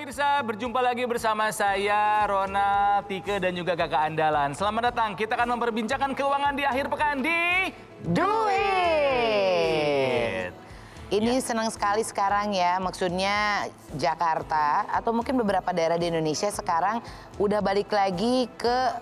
pemirsa, berjumpa lagi bersama saya, Ronald, Tike, dan juga kakak andalan. Selamat datang, kita akan memperbincangkan keuangan di akhir pekan di Duit. Ini senang sekali sekarang ya, maksudnya Jakarta atau mungkin beberapa daerah di Indonesia sekarang udah balik lagi ke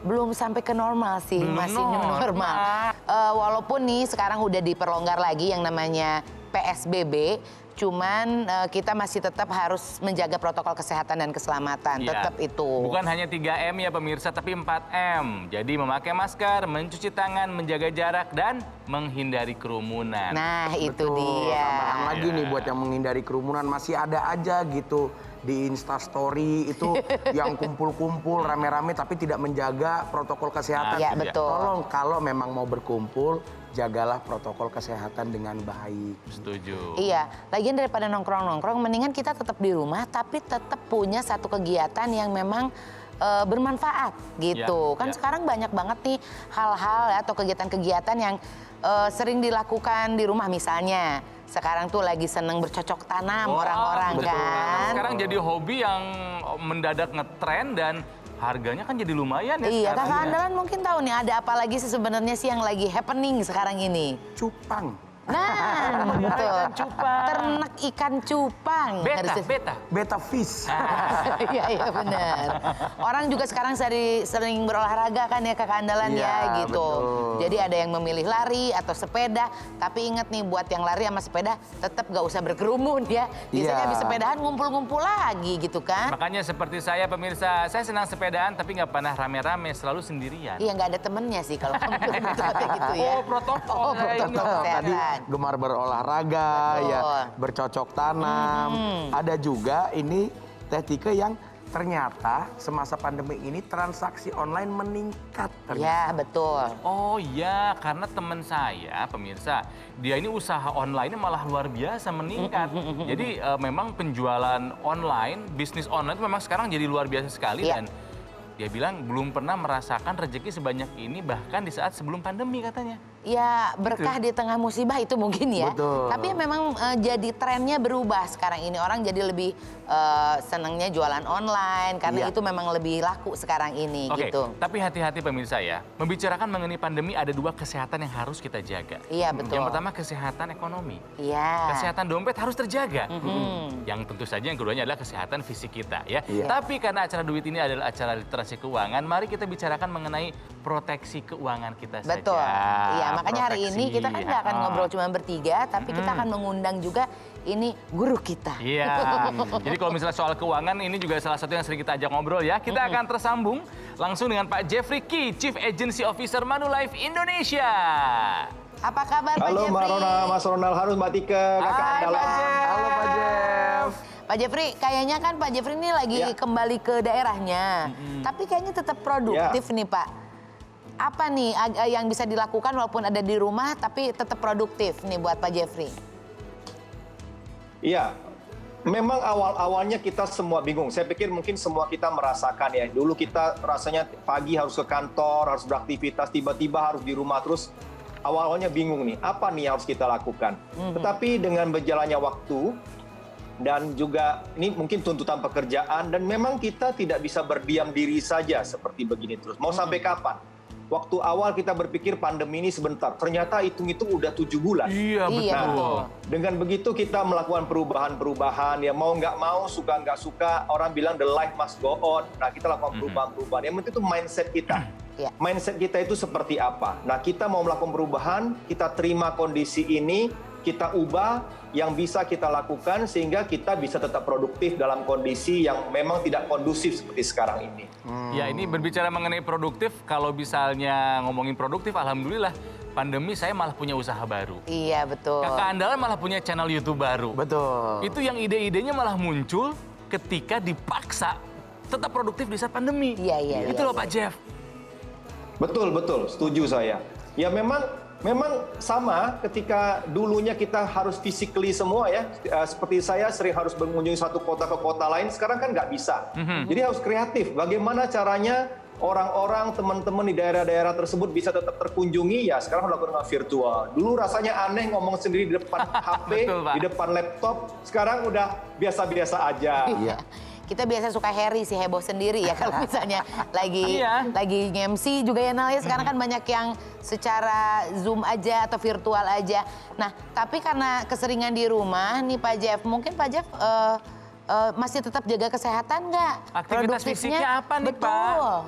belum sampai ke normal sih, masih normal. Walaupun nih sekarang udah diperlonggar lagi yang namanya PSBB, cuman kita masih tetap harus menjaga protokol kesehatan dan keselamatan, tetap itu. Bukan hanya 3M ya pemirsa, tapi 4M. Jadi memakai masker, mencuci tangan, menjaga jarak, dan menghindari kerumunan. Nah, itu dia. Tambahan lagi nih buat yang menghindari kerumunan, masih ada aja gitu di Instastory itu yang kumpul-kumpul rame-rame tapi tidak menjaga protokol kesehatan. Iya, betul. Tolong kalau memang mau berkumpul, jagalah protokol kesehatan dengan baik. Setuju. Iya, lagian daripada nongkrong-nongkrong, mendingan kita tetap di rumah tapi tetap punya satu kegiatan yang memang bermanfaat gitu. Kan sekarang banyak banget nih hal-hal atau kegiatan-kegiatan yang sering dilakukan di rumah, misalnya sekarang tuh lagi seneng bercocok tanam orang-orang kan. Sekarang jadi hobi yang mendadak ngetren dan harganya kan jadi lumayan ya. Iya, sekarang. kakak andalan mungkin tahu nih ada apa lagi sih sebenarnya sih yang lagi happening sekarang ini. Cupang. Nah, betul. Cupang. Ternak ikan cupang. Beta fish. Iya, iya benar. Orang juga sekarang sering berolahraga kan ya kakak andalan ya gitu. Betul. Jadi ada yang memilih lari atau sepeda. Tapi ingat nih buat yang lari sama sepeda tetap gak usah berkerumun ya. Biasanya habis sepedahan ngumpul-ngumpul lagi gitu kan. Makanya seperti saya pemirsa, saya senang sepedaan tapi nggak pernah rame-rame, selalu sendirian. Iya, nggak ada temennya sih kalau kamu kayak gitu ya. Oh, protokol. Protokol kesehatan. Gemar berolahraga, Betul. ya bercocok tanam. Ada juga ini Teh Tike yang ternyata semasa pandemi ini transaksi online meningkat. Ya, betul. Oh iya, karena teman saya, pemirsa, dia ini usaha online malah luar biasa meningkat. Jadi memang penjualan online, bisnis online itu memang sekarang jadi luar biasa sekali. Dan dia bilang belum pernah merasakan rezeki sebanyak ini bahkan di saat sebelum pandemi katanya. Ya, berkah di tengah musibah itu mungkin ya. Betul. Tapi memang jadi trennya berubah sekarang ini. Orang jadi lebih senangnya jualan online karena itu memang lebih laku sekarang ini gitu. Tapi hati-hati pemirsa ya. Membicarakan mengenai pandemi ada dua kesehatan yang harus kita jaga. Iya, betul. Yang pertama kesehatan ekonomi. Iya. Kesehatan dompet harus terjaga. Yang tentu saja yang keduanya adalah kesehatan fisik kita ya. Tapi karena acara Duit ini adalah acara literasi keuangan, mari kita bicarakan mengenai proteksi keuangan kita saja. Betul. Iya, makanya hari ini kita kan nggak akan ngobrol cuma bertiga, tapi kita akan mengundang juga ini guru kita. Iya. Jadi kalau misalnya soal keuangan ini juga salah satu yang sering kita ajak ngobrol ya. Kita akan tersambung langsung dengan Pak Jeffrey Key, Chief Agency Officer Manulife Indonesia. Apa kabar Pak Halo Jeffrey? Mbak Rona, Mas Ronald, harus Mbak Tika, kakak Hai, andalan. Pak Jeff. Halo Pak Jeff. Pak Jeffrey, kayaknya kan Pak Jeffrey ini lagi kembali ke daerahnya. Tapi kayaknya tetap produktif nih Pak. Apa nih yang bisa dilakukan walaupun ada di rumah tapi tetap produktif nih buat Pak Jeffrey? Iya, memang awal-awalnya kita semua bingung. Saya pikir mungkin semua kita merasakan ya. Dulu kita rasanya pagi harus ke kantor, harus beraktivitas, tiba-tiba harus di rumah terus. Awal-awalnya bingung nih, apa nih yang harus kita lakukan? Tetapi dengan berjalannya waktu, dan juga ini mungkin tuntutan pekerjaan, dan memang kita tidak bisa berdiam diri saja seperti begini terus. Mau sampai kapan? Waktu awal kita berpikir pandemi ini sebentar, ternyata hitung-hitung udah 7 bulan. Iya, betul. Iya, betul. Dengan begitu kita melakukan perubahan-perubahan, ya mau nggak mau, suka nggak suka, orang bilang the life must go on. Nah, kita lakukan perubahan-perubahan. Yang penting itu mindset kita. Mindset kita itu seperti apa? Nah, kita mau melakukan perubahan, kita terima kondisi ini, kita ubah yang bisa kita lakukan sehingga kita bisa tetap produktif dalam kondisi yang memang tidak kondusif seperti sekarang ini. Ya, ini berbicara mengenai produktif, kalau misalnya ngomongin produktif, alhamdulillah pandemi saya malah punya usaha baru. Iya, betul. Kakak andalan malah punya channel YouTube baru. Betul. Itu yang ide-idenya malah muncul ketika dipaksa tetap produktif di saat pandemi. Iya. Itu loh Pak Jeff. Betul, setuju saya. Ya memang sama ketika dulunya kita harus physically semua ya. Seperti saya sering harus mengunjungi satu kota ke kota lain, sekarang kan nggak bisa. Jadi harus kreatif. Bagaimana caranya orang-orang, teman-teman di daerah-daerah tersebut bisa tetap terkunjungi, ya sekarang dilakukan dengan virtual. Dulu rasanya aneh ngomong sendiri di depan HP, Betul, Pak. di depan laptop, sekarang udah biasa-biasa aja. Iya. Kita biasa suka Harry sih, heboh sendiri ya kalau misalnya lagi Iya. lagi nge-MC juga ya Nal ya. Sekarang kan banyak yang secara Zoom aja atau virtual aja. Nah, tapi karena keseringan di rumah nih Pak Jeff, mungkin Pak Jeff masih tetap jaga kesehatan nggak? Aktivitas fisiknya apa nih, Pak? Betul.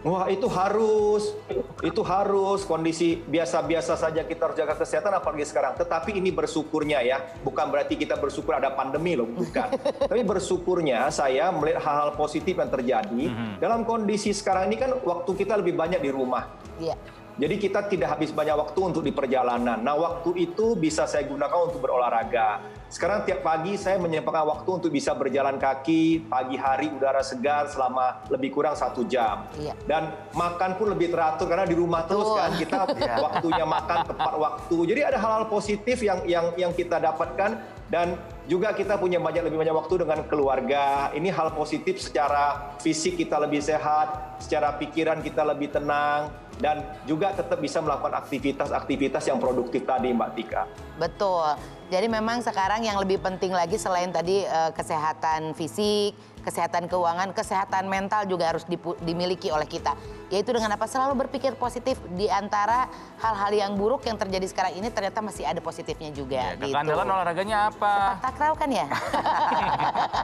Wah, itu harus kondisi biasa-biasa saja kita harus jaga kesehatan, apalagi sekarang. Tetapi ini bersyukurnya ya, bukan berarti kita bersyukur ada pandemi loh, bukan. Tapi bersyukurnya saya melihat hal-hal positif yang terjadi dalam kondisi sekarang ini kan waktu kita lebih banyak di rumah. Iya. Jadi kita tidak habis banyak waktu untuk di perjalanan. Nah, waktu itu bisa saya gunakan untuk berolahraga. Sekarang tiap pagi saya menyempatkan waktu untuk bisa berjalan kaki, pagi hari udara segar selama lebih kurang 1 jam. Iya. Dan makan pun lebih teratur karena di rumah terus Betul. kan, kita waktunya makan tepat waktu. Jadi ada hal-hal positif yang kita dapatkan, dan juga kita punya lebih banyak waktu dengan keluarga. Ini hal positif, secara fisik kita lebih sehat, secara pikiran kita lebih tenang, dan juga tetap bisa melakukan aktivitas-aktivitas yang produktif tadi, Mbak Tika. Betul. Jadi memang sekarang yang lebih penting lagi selain tadi kesehatan fisik, kesehatan keuangan, kesehatan mental juga harus dimiliki oleh kita. Yaitu dengan apa? Selalu berpikir positif di antara hal-hal yang buruk yang terjadi sekarang ini ternyata masih ada positifnya juga. Ya, kekandalan olahraganya apa? Sepak takraw kan ya?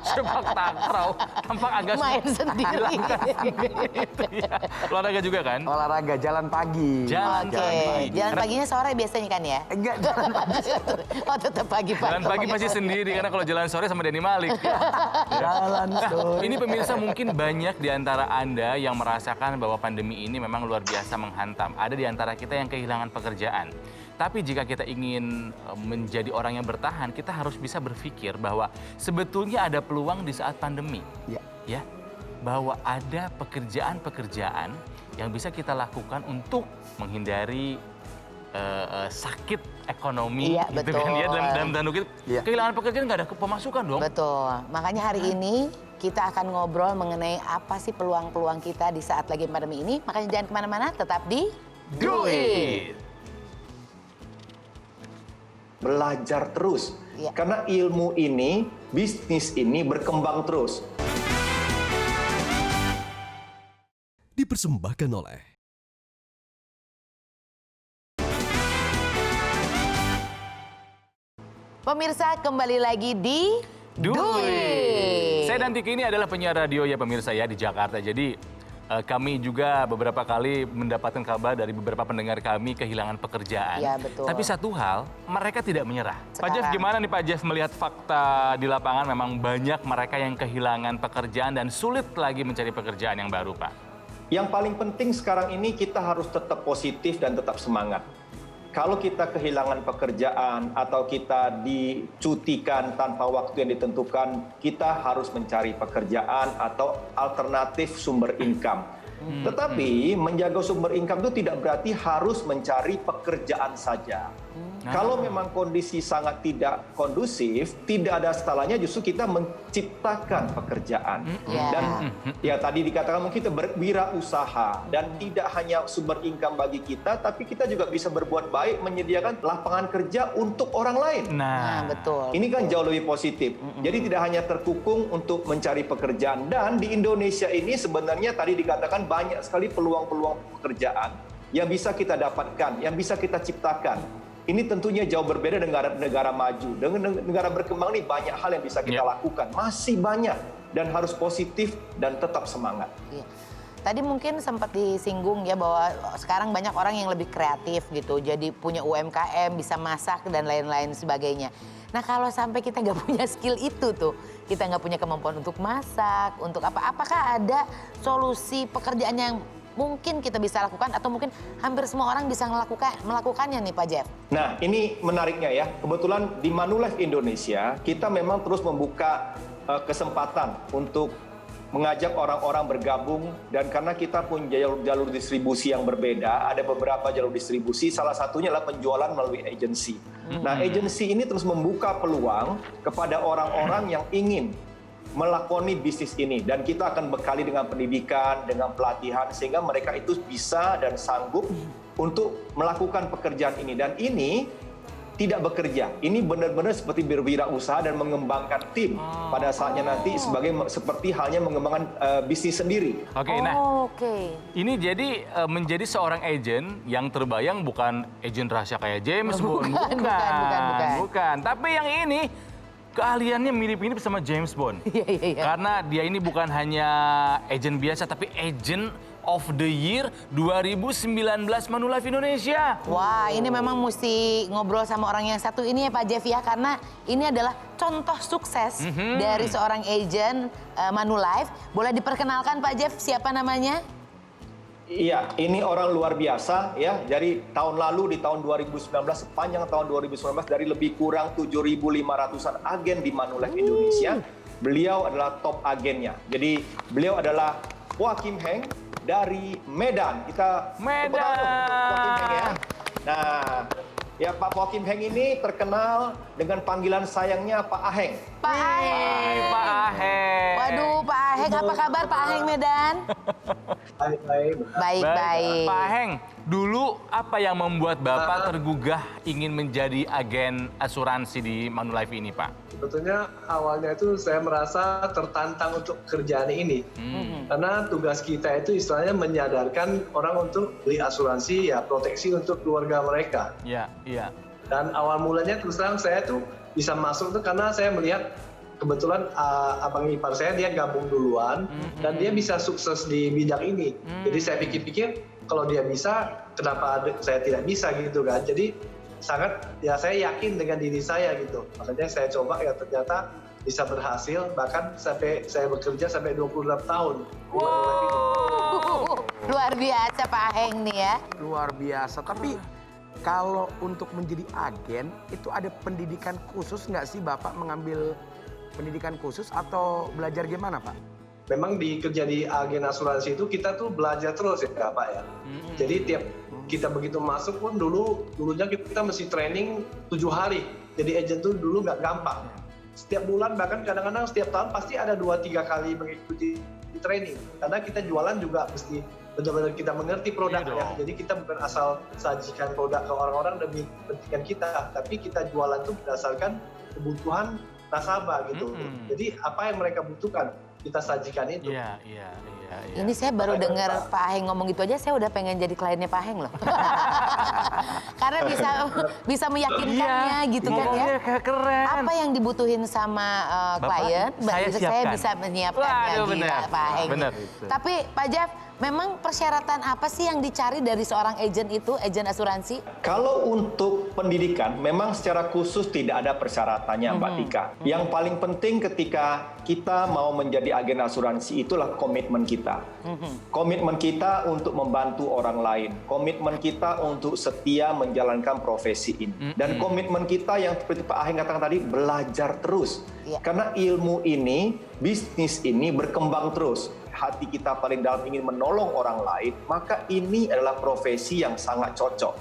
Sepak takraw. Tampak agak Main sendiri. Itu ya. Olahraga juga kan? Olahraga jalan pagi. Oke, jalan paginya sore biasanya kan ya? Enggak, jalan pagi. Oh tetap pagi-pagi. Jalan pagi pasti sendiri, karena kalau jalan sore sama Denny Malik. Jalan sore. Ini pemirsa mungkin banyak di antara Anda yang merasakan bahwa pandemi ini memang luar biasa menghantam. Ada di antara kita yang kehilangan pekerjaan. Tapi jika kita ingin menjadi orang yang bertahan, kita harus bisa berpikir bahwa sebetulnya ada peluang di saat pandemi. Iya. Ya, bahwa ada pekerjaan-pekerjaan yang bisa kita lakukan untuk menghindari sakit ekonomi, Iya, gitu kan betul. ya, dalam tanda kutip. Iya. Kehilangan pekerjaan nggak ada pemasukan dong. Betul. Makanya hari ini kita akan ngobrol mengenai apa sih peluang-peluang kita di saat lagi pandemi ini. Makanya jangan kemana-mana, tetap di Do it! Belajar terus. Iya. Karena ilmu ini, bisnis ini berkembang terus. Dipersembahkan oleh pemirsa, kembali lagi di Do it! Saya dan Tiki ini adalah penyiar radio ya pemirsa ya di Jakarta. Jadi kami juga beberapa kali mendapatkan kabar dari beberapa pendengar kami kehilangan pekerjaan. Iya, betul. Tapi satu hal, mereka tidak menyerah. Pak Jeff, Sekarang. gimana nih Pak Jeff melihat fakta di lapangan memang banyak mereka yang kehilangan pekerjaan dan sulit lagi mencari pekerjaan yang baru, Pak? Yang paling penting sekarang ini kita harus tetap positif dan tetap semangat. Kalau kita kehilangan pekerjaan atau kita dicutikan tanpa waktu yang ditentukan, kita harus mencari pekerjaan atau alternatif sumber income. Tetapi menjaga sumber income itu tidak berarti harus mencari pekerjaan saja. Kalau memang kondisi sangat tidak kondusif, tidak ada salahnya justru kita menciptakan pekerjaan. Dan ya tadi dikatakan mungkin kita berwirausaha dan tidak hanya sumber income bagi kita, tapi kita juga bisa berbuat baik menyediakan lapangan kerja untuk orang lain. Nah, betul. Ini kan jauh lebih positif. Jadi tidak hanya terkukung untuk mencari pekerjaan. Dan di Indonesia ini sebenarnya tadi dikatakan banyak sekali peluang-peluang pekerjaan yang bisa kita dapatkan, yang bisa kita ciptakan. Ini tentunya jauh berbeda dengan negara maju. Dengan negara berkembang ini banyak hal yang bisa kita lakukan. Masih banyak. Dan harus positif dan tetap semangat. Iya. Tadi mungkin sempat disinggung ya bahwa sekarang banyak orang yang lebih kreatif gitu. Jadi punya UMKM, bisa masak dan lain-lain sebagainya. Nah kalau sampai kita nggak punya skill itu tuh, kita nggak punya kemampuan untuk masak, untuk apa? Apakah ada solusi pekerjaan yang mungkin kita bisa lakukan atau mungkin hampir semua orang bisa melakukannya nih Pak Jeff? Nah ini menariknya ya. Kebetulan di Manulife Indonesia kita memang terus membuka kesempatan untuk mengajak orang-orang bergabung, dan karena kita punya jalur distribusi yang berbeda, ada beberapa jalur distribusi, salah satunya adalah penjualan melalui agensi. Nah, agensi ini terus membuka peluang kepada orang-orang yang ingin melakoni bisnis ini, dan kita akan bekali dengan pendidikan, dengan pelatihan, sehingga mereka itu bisa dan sanggup untuk melakukan pekerjaan ini. Dan ini tidak bekerja, ini benar-benar seperti berwirausaha dan mengembangkan tim pada saatnya nanti seperti halnya mengembangkan bisnis sendiri. Oke, ini jadi menjadi seorang agent yang terbayang bukan agent rahasia kayak James Bond, bukan. Tapi yang ini keahliannya mirip-mirip sama James Bond. Karena dia ini bukan hanya agent biasa, tapi agent of the Year 2019 Manulife Indonesia. Wah, ini memang mesti ngobrol sama orang yang satu ini ya Pak Jeff ya, karena ini adalah contoh sukses dari seorang agent Manulife. Boleh diperkenalkan Pak Jeff, siapa namanya? Iya, ini orang luar biasa ya. Dari tahun lalu di tahun 2019, sepanjang tahun 2019 dari lebih kurang 7.500-an agen di Manulife Indonesia, beliau adalah top agennya. Jadi beliau adalah Joachim Heng dari Medan. Kita Medan. Joachim Heng ya. Nah, ya Pak Joachim Heng ini terkenal dengan panggilan sayangnya Pak Aheng. Pak Aheng. Pak Aheng. Waduh, Pak Aheng, apa kabar Pak Aheng Medan? Baik. Pak Aheng, dulu apa yang membuat Bapak tergugah ingin menjadi agen asuransi di Manulife ini, Pak? Sebetulnya awalnya itu saya merasa tertantang untuk kerjaan ini. Karena tugas kita itu istilahnya menyadarkan orang untuk beli asuransi, ya proteksi untuk keluarga mereka. Iya. Dan awal mulanya terus terang saya tuh bisa masuk tuh karena saya melihat kebetulan abang ipar saya dia gabung duluan dan dia bisa sukses di bidang ini. Jadi saya pikir-pikir kalau dia bisa, kenapa saya tidak bisa gitu kan. Jadi sangat ya saya yakin dengan diri saya gitu. Makanya saya coba ya ternyata bisa berhasil, bahkan sampai saya bekerja sampai 26 tahun. Luar biasa Pak Aheng nih ya. Luar biasa. Tapi kalau untuk menjadi agen itu ada pendidikan khusus nggak sih Bapak mengambil pendidikan khusus atau belajar gimana Pak? Memang kerja di agen asuransi itu kita tuh belajar terus ya Pak ya. Jadi tiap kita begitu masuk pun dulunya kita mesti training 7 hari. Jadi agent tuh dulu nggak gampang. Setiap bulan bahkan kadang-kadang setiap tahun pasti ada 2-3 kali mengikuti training. Karena kita jualan juga mesti benar-benar kita mengerti produknya. Jadi kita bukan asal sajikan produk ke orang-orang demi kepentingan kita, tapi kita jualan tuh berdasarkan kebutuhan nasabah gitu. Jadi apa yang mereka butuhkan kita sajikan itu. Iya. Ini saya baru dengar Pak Aheng ngomong gitu aja, saya udah pengen jadi kliennya Pak Aheng loh. Karena bisa meyakinkannya gitu kan ya. Keren. Apa yang dibutuhin sama klien, saya bisa menyiapkannya. Gila Pak Aheng. Bener. Tapi Pak Jeff, memang persyaratan apa sih yang dicari dari seorang agent itu, agent asuransi? Kalau untuk pendidikan, memang secara khusus tidak ada persyaratannya, Mbak Tika. Yang paling penting ketika kita mau menjadi agen asuransi itulah komitmen kita. Komitmen kita untuk membantu orang lain. Komitmen kita untuk setia menjalankan profesi ini. Dan komitmen kita yang seperti Pak Aheng katakan tadi, belajar terus. Karena ilmu ini, bisnis ini berkembang terus. Hati kita paling dalam ingin menolong orang lain, maka ini adalah profesi yang sangat cocok.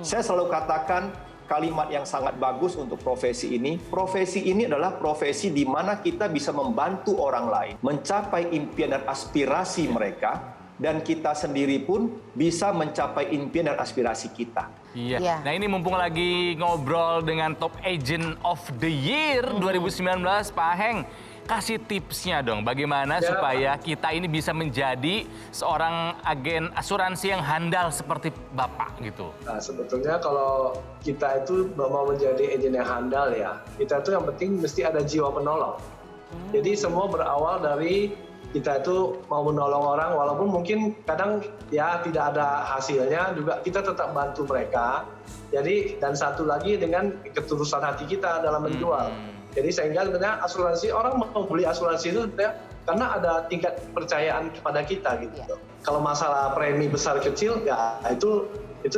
Saya selalu katakan kalimat yang sangat bagus untuk profesi ini. Profesi ini adalah profesi di mana kita bisa membantu orang lain mencapai impian dan aspirasi mereka, dan kita sendiri pun bisa mencapai impian dan aspirasi kita. Iya. Nah ini mumpung lagi ngobrol dengan Top Agent of the Year 2019, Pak Aheng, kasih tipsnya dong bagaimana supaya kita ini bisa menjadi seorang agen asuransi yang handal seperti Bapak gitu. Nah sebetulnya kalau kita itu mau menjadi agen yang handal ya, kita itu yang penting mesti ada jiwa penolong. Jadi semua berawal dari kita itu mau menolong orang, walaupun mungkin kadang ya tidak ada hasilnya, juga kita tetap bantu mereka. Jadi dan satu lagi dengan ketulusan hati kita dalam menjual. Jadi sehingga sebenarnya asuransi, orang mau beli asuransi itu karena ada tingkat kepercayaan kepada kita gitu. Kalau masalah premi besar kecil ya itu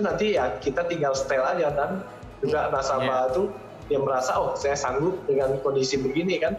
nanti ya kita tinggal setel aja, dan juga nasabah itu dia merasa oh saya sanggup dengan kondisi begini kan,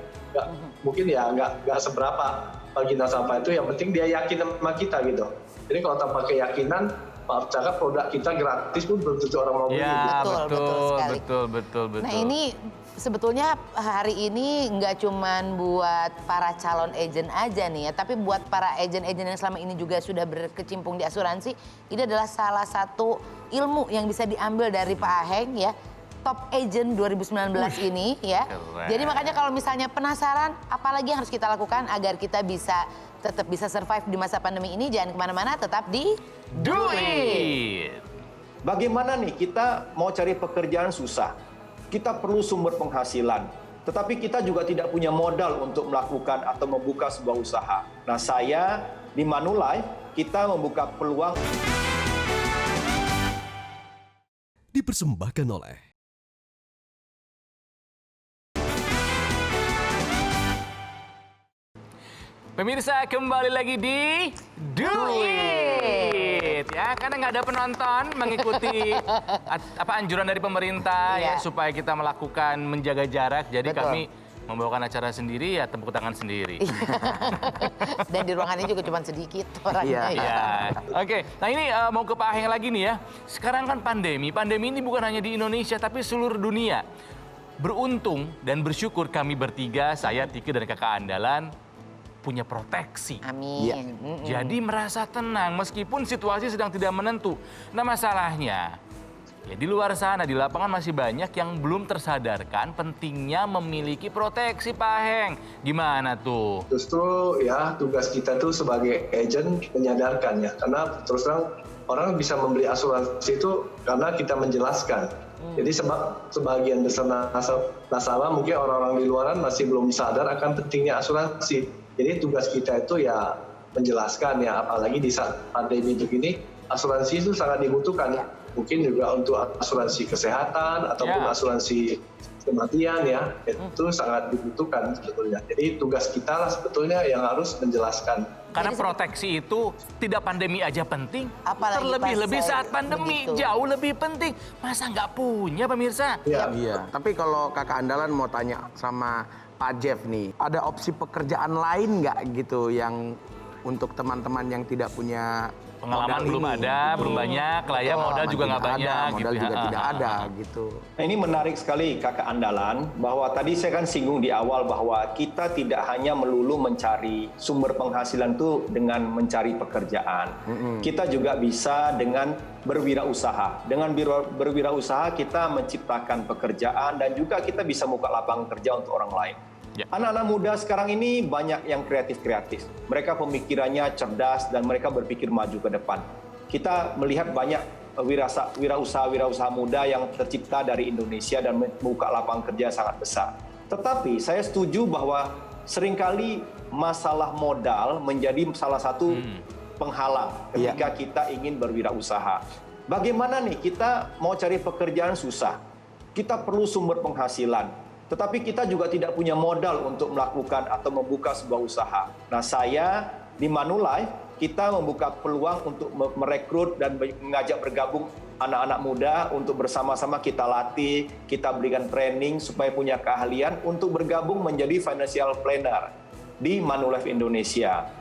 mungkin ya nggak seberapa bagi nasabah itu, yang penting dia yakin sama kita gitu. Jadi kalau tanpa keyakinan maaf cakap produk kita gratis pun belum tentu orang mau beli. Ya, Betul sekali. betul. Nah ini sebetulnya hari ini nggak cuman buat para calon agent aja nih ya, tapi buat para agent-agent yang selama ini juga sudah berkecimpung di asuransi, ini adalah salah satu ilmu yang bisa diambil dari Pak Aheng ya. Top Agent 2019 ini ya. Keren. Jadi makanya kalau misalnya penasaran, apalagi yang harus kita lakukan agar kita tetap bisa survive di masa pandemi ini, jangan kemana-mana, tetap di Do it! Bagaimana nih kita mau cari pekerjaan susah? Kita perlu sumber penghasilan. Tetapi kita juga tidak punya modal untuk melakukan atau membuka sebuah usaha. Nah saya di Manulife, kita membuka peluang. Dipersembahkan oleh Pemirsa, kembali lagi di Do It! Ya, karena nggak ada penonton mengikuti anjuran dari pemerintah ya, Iya. supaya kita melakukan menjaga jarak. Jadi Betul. kami membawakan acara sendiri ya, tepuk tangan sendiri. Dan di ruangan ini juga cuma sedikit orangnya ya. Iya. Oke, nah ini mau ke Pak Aheng lagi nih ya. Sekarang kan pandemi ini bukan hanya di Indonesia tapi seluruh dunia. Beruntung dan bersyukur kami bertiga, saya, Tike dan kakak andalan, punya proteksi. Amin. Jadi merasa tenang meskipun situasi sedang tidak menentu. Nah masalahnya, ya di luar sana, di lapangan masih banyak yang belum tersadarkan pentingnya memiliki proteksi, Pak Aheng. Gimana tuh? Justru ya tugas kita tuh sebagai agent menyadarkan ya, karena terus terang orang bisa membeli asuransi itu karena kita menjelaskan. Jadi sebagian besar nasabah mungkin orang-orang di luaran masih belum sadar akan pentingnya asuransi. Jadi tugas kita itu ya menjelaskan ya, apalagi di saat pandemi begini, asuransi itu sangat dibutuhkan ya. Mungkin juga untuk asuransi kesehatan ataupun asuransi kematian ya, itu sangat dibutuhkan sebetulnya. Jadi tugas kita lah sebetulnya yang harus menjelaskan. Karena proteksi itu tidak pandemi aja penting, Apalagi terlebih-lebih pas saat pandemi begitu. jauh lebih penting. Masa nggak punya, pemirsa? Iya. Tapi kalau kakak andalan mau tanya sama Pak Jeff nih, ada opsi pekerjaan lain nggak gitu yang untuk teman-teman yang tidak punya Pengalaman modal belum ini? ada, belum banyak, lah ya, modal juga nggak Tidak ada, banyak. modal gitu juga ya. tidak ada gitu. Nah, ini menarik sekali kakak andalan, bahwa tadi saya kan singgung di awal bahwa kita tidak hanya melulu mencari sumber penghasilan itu dengan mencari pekerjaan. Kita juga bisa dengan berwirausaha. Dengan berwirausaha kita menciptakan pekerjaan dan juga kita bisa buka lapangan kerja untuk orang lain. Ya. Anak-anak muda sekarang ini banyak yang kreatif-kreatif. Mereka pemikirannya cerdas dan mereka berpikir maju ke depan. Kita melihat banyak wirausaha muda yang tercipta dari Indonesia dan membuka lapangan kerja sangat besar. Tetapi saya setuju bahwa seringkali masalah modal menjadi salah satu penghalang ketika kita ingin berwirausaha. Bagaimana nih kita mau cari pekerjaan susah? Kita perlu sumber penghasilan. Tetapi kita juga tidak punya modal untuk melakukan atau membuka sebuah usaha. Nah, saya di Manulife, kita membuka peluang untuk merekrut dan mengajak bergabung anak-anak muda untuk bersama-sama kita latih, kita berikan training supaya punya keahlian untuk bergabung menjadi financial planner di Manulife Indonesia.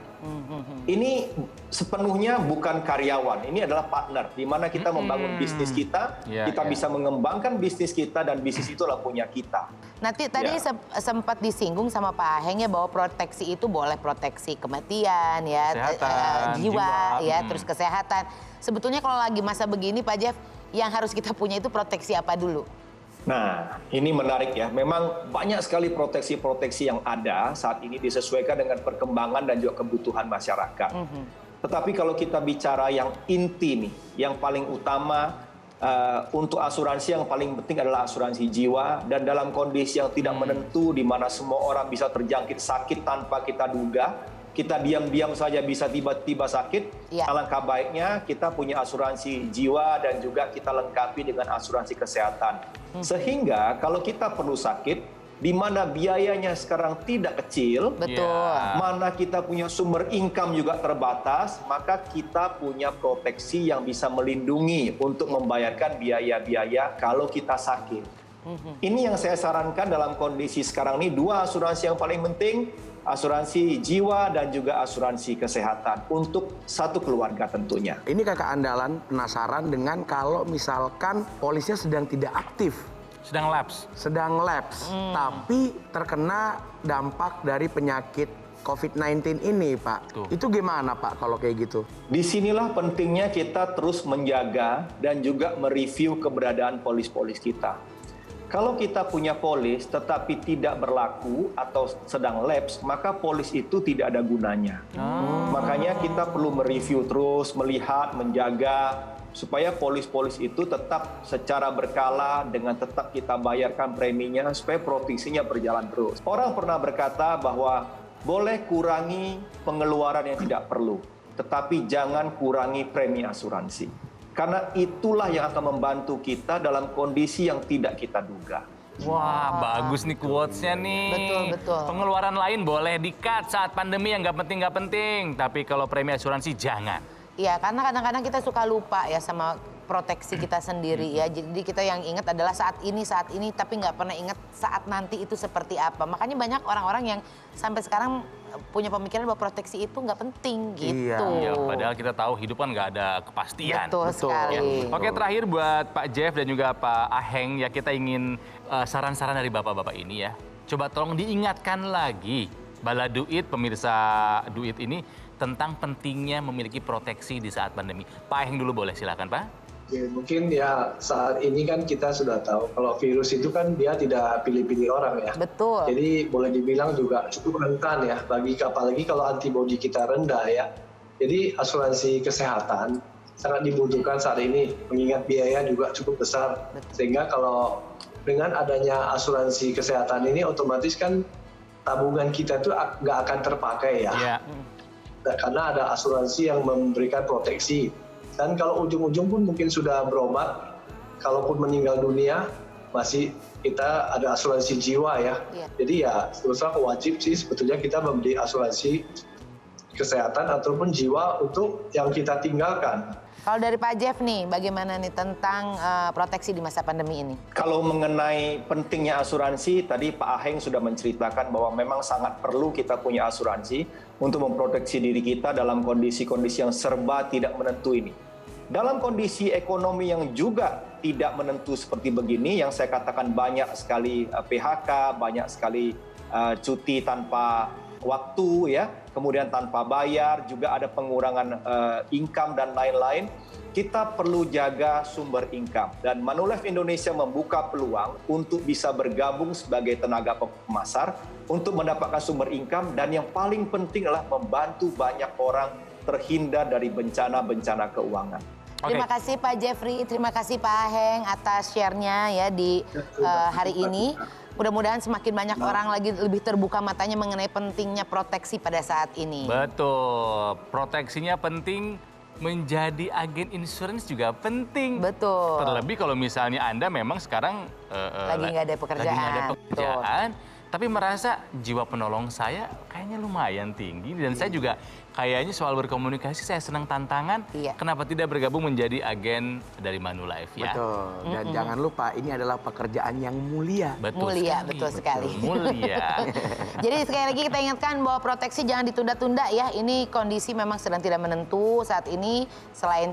Ini sepenuhnya bukan karyawan, ini adalah partner di mana kita membangun bisnis kita, kita bisa mengembangkan bisnis kita dan bisnis itulah punya kita. Nanti tadi sempat disinggung sama Pak Aheng ya bahwa proteksi itu boleh proteksi kematian ya, jiwa ya, terus kesehatan. Sebetulnya kalau lagi masa begini Pak Jeff, yang harus kita punya itu proteksi apa dulu? Nah, ini menarik ya. Memang banyak sekali proteksi-proteksi yang ada saat ini disesuaikan dengan perkembangan dan juga kebutuhan masyarakat. Tetapi kalau kita bicara yang inti nih, yang paling utama untuk asuransi yang paling penting adalah asuransi jiwa. Dan dalam kondisi yang tidak menentu, di mana semua orang bisa terjangkit sakit tanpa kita duga, kita diam-diam saja bisa tiba-tiba sakit, alangkah baiknya kita punya asuransi jiwa dan juga kita lengkapi dengan asuransi kesehatan. Sehingga kalau kita perlu sakit, di mana biayanya sekarang tidak kecil, mana kita punya sumber income juga terbatas, maka kita punya proteksi yang bisa melindungi untuk membayarkan biaya-biaya kalau kita sakit. Ini yang saya sarankan dalam kondisi sekarang ini, dua asuransi yang paling penting, asuransi jiwa dan juga asuransi kesehatan untuk satu keluarga tentunya. Ini kakak andalan penasaran dengan kalau misalkan polisnya sedang tidak aktif, Sedang lapse. tapi terkena dampak dari penyakit COVID-19 ini, Pak. Tuh. Itu gimana, Pak, kalau kayak gitu? Disinilah pentingnya kita terus menjaga dan juga mereview keberadaan polis-polis kita. Kalau kita punya polis tetapi tidak berlaku atau sedang lapse, maka polis itu tidak ada gunanya. Makanya kita perlu mereview terus, melihat, menjaga, supaya polis-polis itu tetap secara berkala dengan tetap kita bayarkan preminya supaya proteksinya berjalan terus. Orang pernah berkata bahwa boleh kurangi pengeluaran yang tidak perlu, tetapi jangan kurangi premi asuransi. Karena itulah yang akan membantu kita dalam kondisi yang tidak kita duga. Wah, bagus nih quotes-nya nih. Betul, betul. Pengeluaran lain boleh di-cut saat pandemi yang nggak penting. Tapi kalau premi asuransi jangan. Iya, karena kadang-kadang kita suka lupa ya sama proteksi kita sendiri ya. Jadi kita yang ingat adalah saat ini, tapi nggak pernah ingat saat nanti itu seperti apa. Makanya banyak orang-orang yang sampai sekarang punya pemikiran bahwa proteksi itu nggak penting gitu. Ya, padahal kita tahu hidup kan nggak ada kepastian. Betul sekali. Oke, terakhir buat Pak Jeff dan juga Pak Aheng, ya kita ingin saran-saran dari bapak-bapak ini ya. Coba tolong diingatkan lagi Bala Duit, pemirsa Duit ini tentang pentingnya memiliki proteksi di saat pandemi. Pak Aheng dulu boleh, silakan Pak. Ya, mungkin ya saat ini kan kita sudah tahu kalau virus itu kan dia tidak pilih-pilih orang ya. Betul. Jadi boleh dibilang juga cukup rentan ya, apalagi kalau antibodi kita rendah ya. Jadi asuransi kesehatan sangat dibutuhkan saat ini, mengingat biaya juga cukup besar. Sehingga kalau dengan adanya asuransi kesehatan ini otomatis kan tabungan kita itu nggak akan terpakai ya. Iya. Karena ada asuransi yang memberikan proteksi. Dan kalau ujung-ujung pun mungkin sudah berobat, kalaupun meninggal dunia, masih kita ada asuransi jiwa ya. Iya. Jadi ya terus terang wajib sih sebetulnya kita membeli asuransi kesehatan ataupun jiwa untuk yang kita tinggalkan. Kalau dari Pak Jeff nih, bagaimana nih tentang proteksi di masa pandemi ini? Kalau mengenai pentingnya asuransi, tadi Pak Aheng sudah menceritakan bahwa memang sangat perlu kita punya asuransi untuk memproteksi diri kita dalam kondisi-kondisi yang serba tidak menentu ini. Dalam kondisi ekonomi yang juga tidak menentu seperti begini, yang saya katakan banyak sekali PHK, banyak sekali cuti tanpa waktu ya, kemudian tanpa bayar, juga ada pengurangan income dan lain-lain. Kita perlu jaga sumber income dan Manulife Indonesia membuka peluang untuk bisa bergabung sebagai tenaga pemasar untuk mendapatkan sumber income, dan yang paling penting adalah membantu banyak orang terhindar dari bencana-bencana keuangan. Oke. Terima kasih Pak Jeffrey, terima kasih Pak Aheng atas share-nya ya di hari ini. Mudah-mudahan semakin banyak orang lagi lebih terbuka matanya mengenai pentingnya proteksi pada saat ini. Betul, proteksinya penting, menjadi agen insurance juga penting. Betul. Terlebih kalau misalnya Anda memang sekarang Lagi nggak ada pekerjaan. lagi nggak ada pekerjaan, tapi merasa jiwa penolong saya kayaknya lumayan tinggi, dan saya juga kayaknya soal berkomunikasi saya senang tantangan. Iya. Kenapa tidak bergabung menjadi agen dari Manulife ya? Betul. Dan jangan lupa ini adalah pekerjaan yang mulia. Mulia, betul sekali. Mulia. Jadi sekali lagi kita ingatkan bahwa proteksi jangan ditunda-tunda ya. Ini kondisi memang sedang tidak menentu saat ini.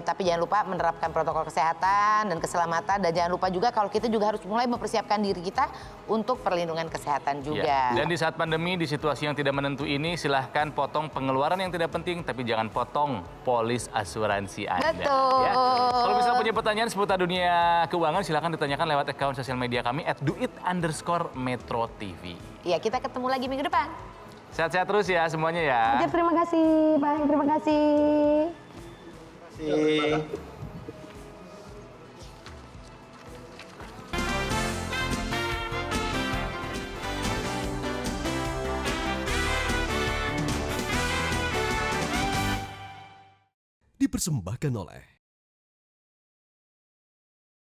Tapi jangan lupa menerapkan protokol kesehatan dan keselamatan. Dan jangan lupa juga kalau kita juga harus mulai mempersiapkan diri kita untuk perlindungan kesehatan juga. Ya. Dan di saat pandemi, di situasi yang tidak menentu ini, silahkan potong pengeluaran yang tidak penting, tapi jangan potong polis asuransi Anda. Betul. Ya. Kalau misalnya punya pertanyaan seputar dunia keuangan, silahkan ditanyakan lewat akun sosial media kami @duit_metro_tv. Ya, kita ketemu lagi minggu depan. Sehat-sehat terus ya semuanya ya. Jeff, terima kasih. Pak Aheng, terima kasih. Dipersembahkan oleh